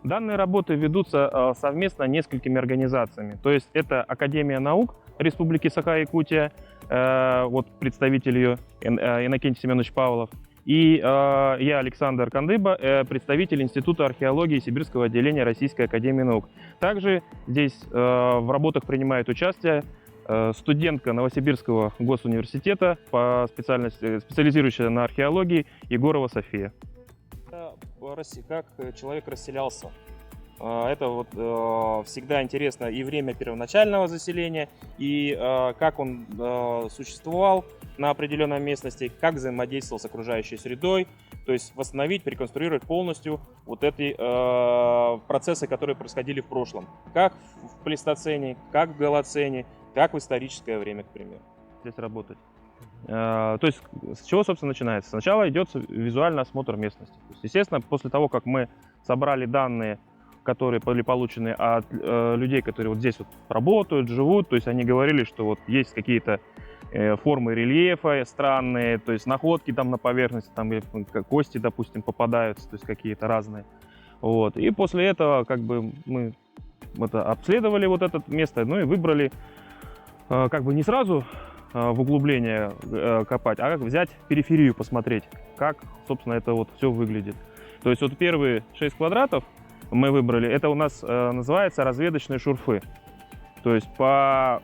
Данные работы ведутся совместно несколькими организациями. То есть это Академия наук Республики Саха-Якутия, вот представитель ее Иннокентий Семенович Павлов, и я, Александр Кандыба, представитель Института археологии Сибирского отделения Российской Академии наук. Также здесь в работах принимает участие студентка Новосибирского госуниверситета по специальности, специализирующая на археологии, Егорова София. Как человек расселялся. Это вот всегда интересно и время первоначального заселения, и как он существовал на определенной местности, как взаимодействовал с окружающей средой, то есть восстановить, реконструировать полностью вот эти процессы, которые происходили в прошлом, как в плейстоцене, как в голоцене, как в историческое время, к примеру. Здесь работать. То есть с чего, собственно, начинается? Сначала идет визуальный осмотр местности. То есть, естественно, после того, как мы собрали данные, которые были получены от людей, которые вот здесь вот работают, живут, то есть они говорили, что вот есть какие-то формы рельефа странные, то есть находки там на поверхности, там кости, допустим, попадаются, то есть какие-то разные. Вот. И после этого как бы мы обследовали вот это место, ну и выбрали как бы не сразу в углубление копать, а как взять периферию, посмотреть, как, собственно, это вот все выглядит. То есть вот первые 6 квадратов мы выбрали, это у нас называется разведочные шурфы. То есть по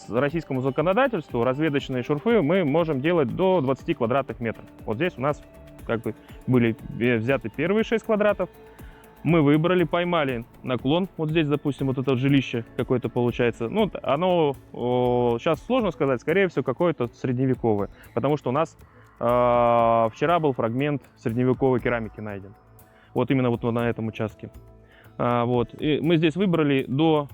российскому законодательству разведочные шурфы мы можем делать до 20 квадратных метров. Вот здесь у нас как бы были взяты первые 6 квадратов. Мы выбрали, поймали наклон. Вот здесь, допустим, вот это жилище какое-то получается. Ну, оно сейчас сложно сказать, скорее всего, какое-то средневековое. Потому что у нас вчера был фрагмент средневековой керамики найден. Вот именно вот на этом участке. Вот. И мы здесь выбрали до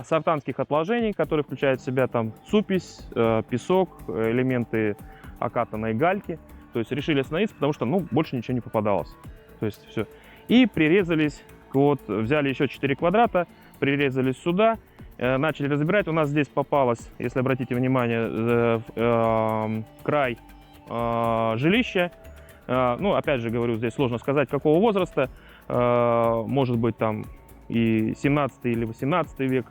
сартанских отложений, которые включают в себя там супесь, песок, элементы окатанной гальки. То есть решили остановиться, потому что больше ничего не попадалось. То есть все. И прирезались, вот, взяли еще 4 квадрата, прирезались сюда, начали разбирать. У нас здесь попалось, если обратите внимание, край жилища. Ну, опять же говорю, здесь сложно сказать, какого возраста. Может быть, там и 17 или 18 век.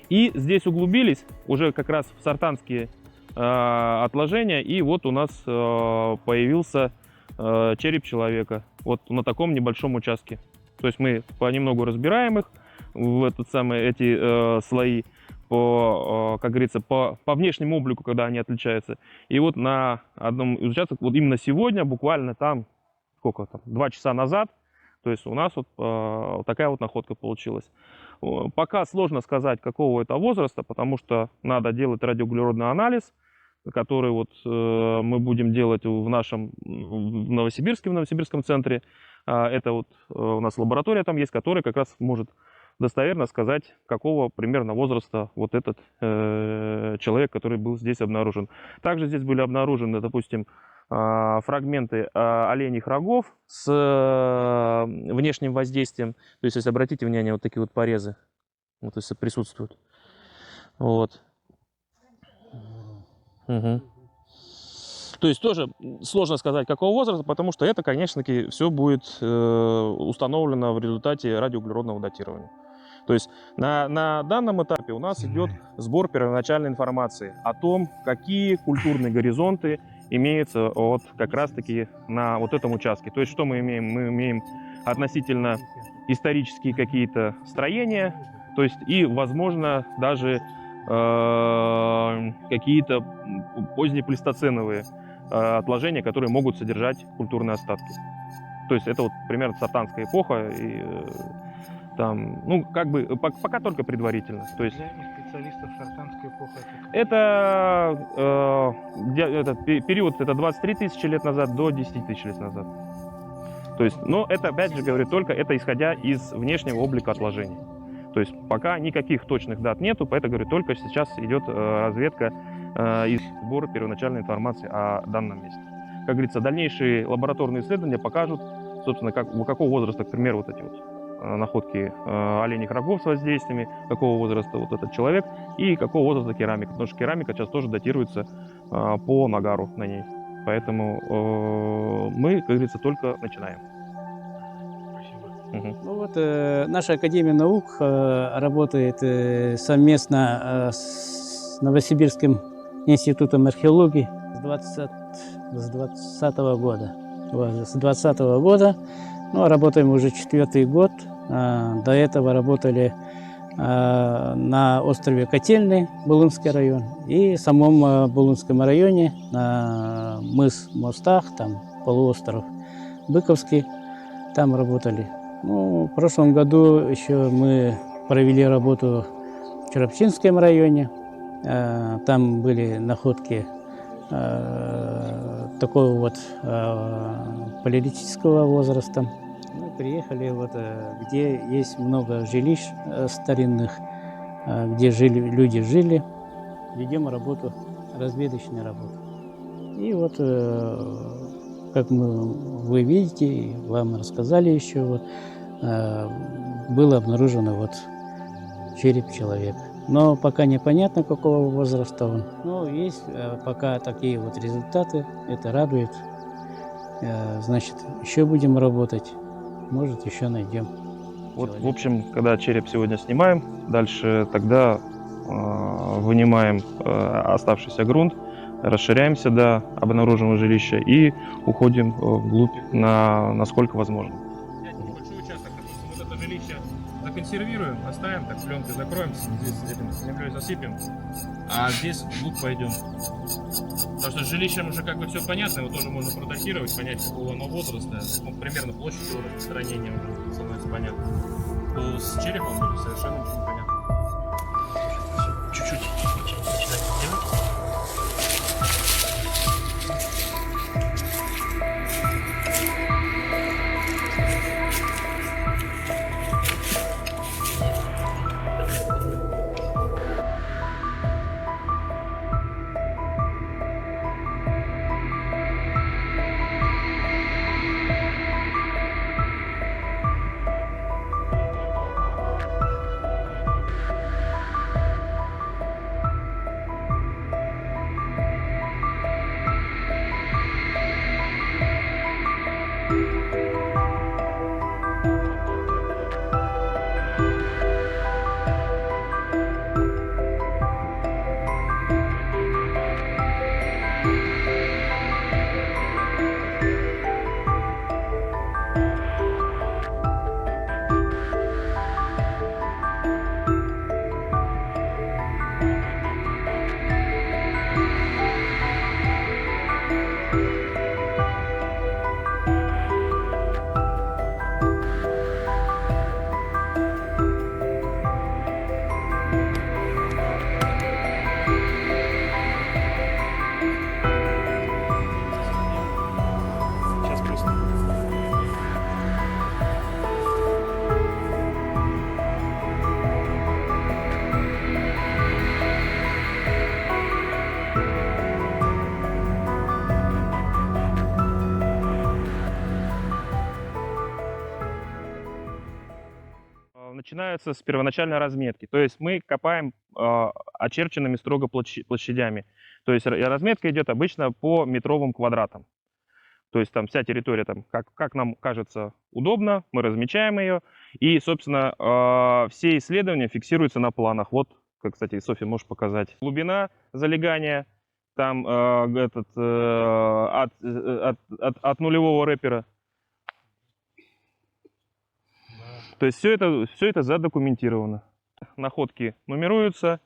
И здесь углубились уже как раз в сартанские отложения. И вот у нас появился череп человека. Вот на таком небольшом участке. То есть мы понемногу разбираем их в эти слои, как говорится, по внешнему облику, когда они отличаются. И вот на одном из участков, вот именно сегодня, буквально там, 2 часа назад, то есть у нас вот такая вот находка получилась. Пока сложно сказать, какого это возраста, потому что надо делать радиоуглеродный анализ, который вот мы будем делать в Новосибирском центре. Это вот у нас лаборатория там есть, которая как раз может достоверно сказать, какого примерно возраста вот этот человек, который был здесь обнаружен. Также здесь были обнаружены, допустим, фрагменты оленьих рогов с внешним воздействием. То есть, если обратите внимание, вот такие вот порезы, вот, если присутствуют. Вот. Угу. То есть тоже сложно сказать, какого возраста, потому что это, конечно-таки, все будет установлено в результате радиоуглеродного датирования. То есть на данном этапе у нас идет сбор первоначальной информации о том, какие культурные горизонты имеются вот как раз-таки на вот этом участке. То есть что мы имеем? Мы имеем относительно исторические какие-то строения, то есть и, возможно, даже какие-то позднеплейстоценовые отложения, которые могут содержать культурные остатки. То есть это вот примерно сартанская эпоха, и там, ну, как бы, пока только предварительно. То есть, для специалистов сартанская эпоха это период, это 23 тысячи лет назад до 10 тысяч лет назад. То есть, но это, опять же говорю, только это исходя из внешнего облика отложений. То есть пока никаких точных дат нету, поэтому, говорю, только сейчас идет разведка и сбор первоначальной информации о данном месте. Как говорится, дальнейшие лабораторные исследования покажут, собственно, какого возраста, к примеру, вот эти вот находки оленьих рогов с воздействиями, какого возраста вот этот человек и какого возраста керамика. Потому что керамика сейчас тоже датируется по нагару на ней. Поэтому мы, как говорится, только начинаем. Спасибо. Мгм. Ну вот, наша Академия наук работает совместно с Новосибирским институтом археологии с 20 года. Вот, с 20 года, ну, работаем уже 4-й год. До этого работали на острове Котельный, Булунский район, и в самом Булунском районе на мыс Мостах, там полуостров Быковский, там работали. Ну, в прошлом году еще мы провели работу в Черопчинском районе. Там были находки такого вот палеолитического возраста. Мы приехали, вот, где есть много жилищ старинных, где люди жили. Ведем работу, разведочную работу. И вот, как вы видите, и вам рассказали еще, вот, было обнаружено вот череп человека. Но пока непонятно, какого возраста он. Но есть пока такие вот результаты, это радует. Значит, еще будем работать, может, еще найдем. Вот, человека. в общем, когда череп сегодня снимаем, дальше тогда вынимаем оставшийся грунт, расширяемся до обнаруженного жилища и уходим вглубь, насколько возможно. Небольшой участок, допустим, вот это жилище законсервируем, оставим, так пленкой закроем, здесь этим землей засыпем, а здесь вглубь пойдем. Потому что с жилищем уже как бы все понятно, его тоже можно продатировать, понять, какого оно возраста, ну, примерно площадь его распространения уже становится понятно. То с черепом будет совершенно ничего не понятно. Чуть-чуть начинать делать. Сейчас просто. Начинается с первоначальной разметки. То есть мы копаем очерченными строго площадями. То есть разметка идет обычно по метровым квадратам. То есть там вся территория, там, как нам кажется удобно, мы размечаем ее. И, собственно, все исследования фиксируются на планах. Вот, как, кстати, Софья, можешь показать. Глубина залегания там от нулевого рэпера. То есть все это задокументировано. Находки нумеруются,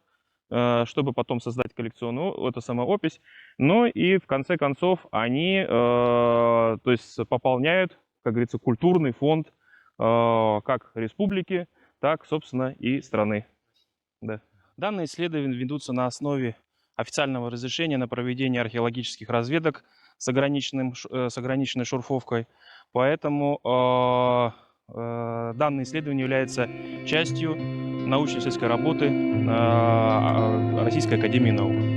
чтобы потом создать коллекционную опись. Ну и в конце концов они то есть пополняют, как говорится, культурный фонд как республики, так, собственно, и страны. Да. Данные исследования ведутся на основе официального разрешения на проведение археологических разведок с ограниченной шурфовкой. Поэтому данное исследование является частью научно-исследовательской работы Российской академии наук.